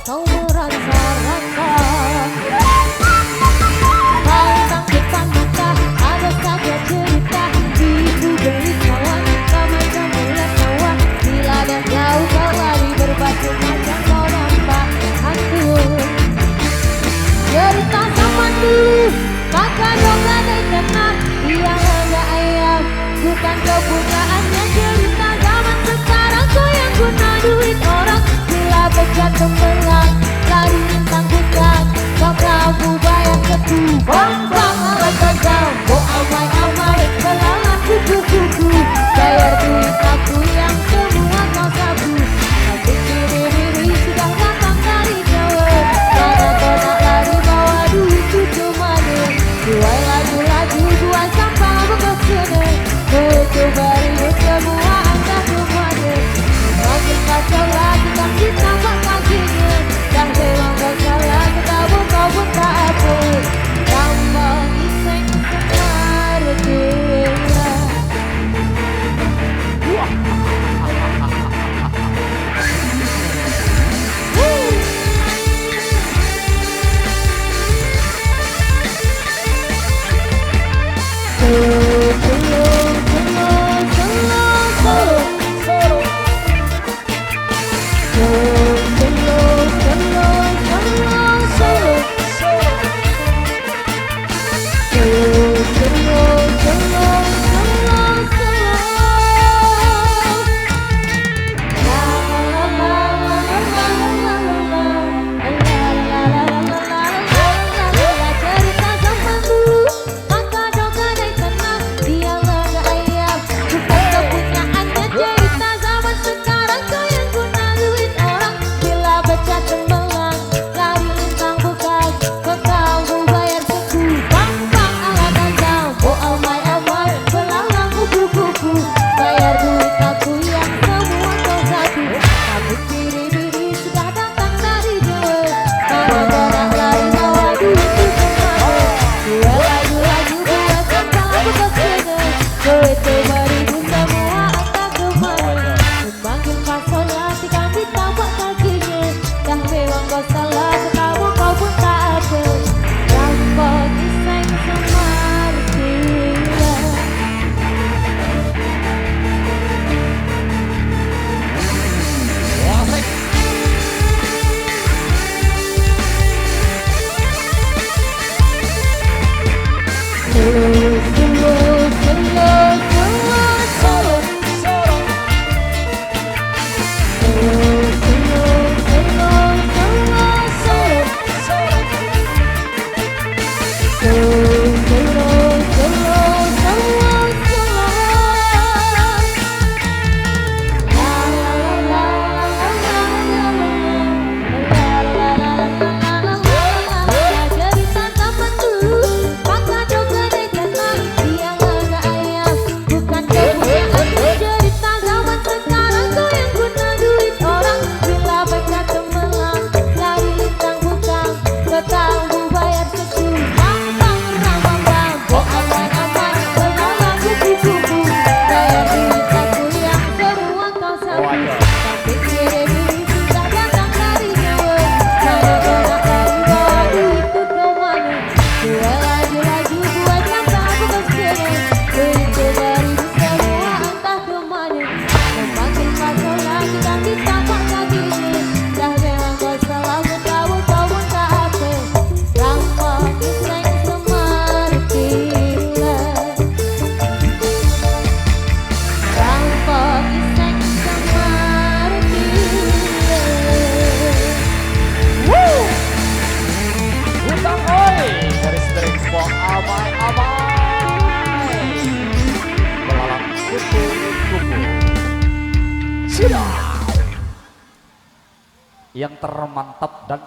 kau merasa rasa. Kau tangkapkan mata, ada saja cerita. Ibu beli kawan, kamu melihat kawan. Bila dan jauh kau lari berbatu macam kau nampak hantu. Cerita zaman dulu, maka dong ada kenal. Dia hanya ayam, bukan kepunyaannya. Cerita zaman sekarang, kau yang guna duit orang. Bila pecat cemerlang, lari lintang bukan. Kau kamu bayar ketu, bang bang alat gagal. Oh amai amai, selamat kuku-kuku. Bayar duit aku yang semua kau sabu. Tapi diri sudah datang dari Jawa. Karena kau nak lari bawa duit cucu manis. Buai laju-laju, buai sampah bekas sini. Itu beribu semua anda kemarin. Makin kacau lagi kan kita bak kakinya. Dah memang gak salah, kita kau pun tak apa. Tambah iseng semarga. Yang termantap dan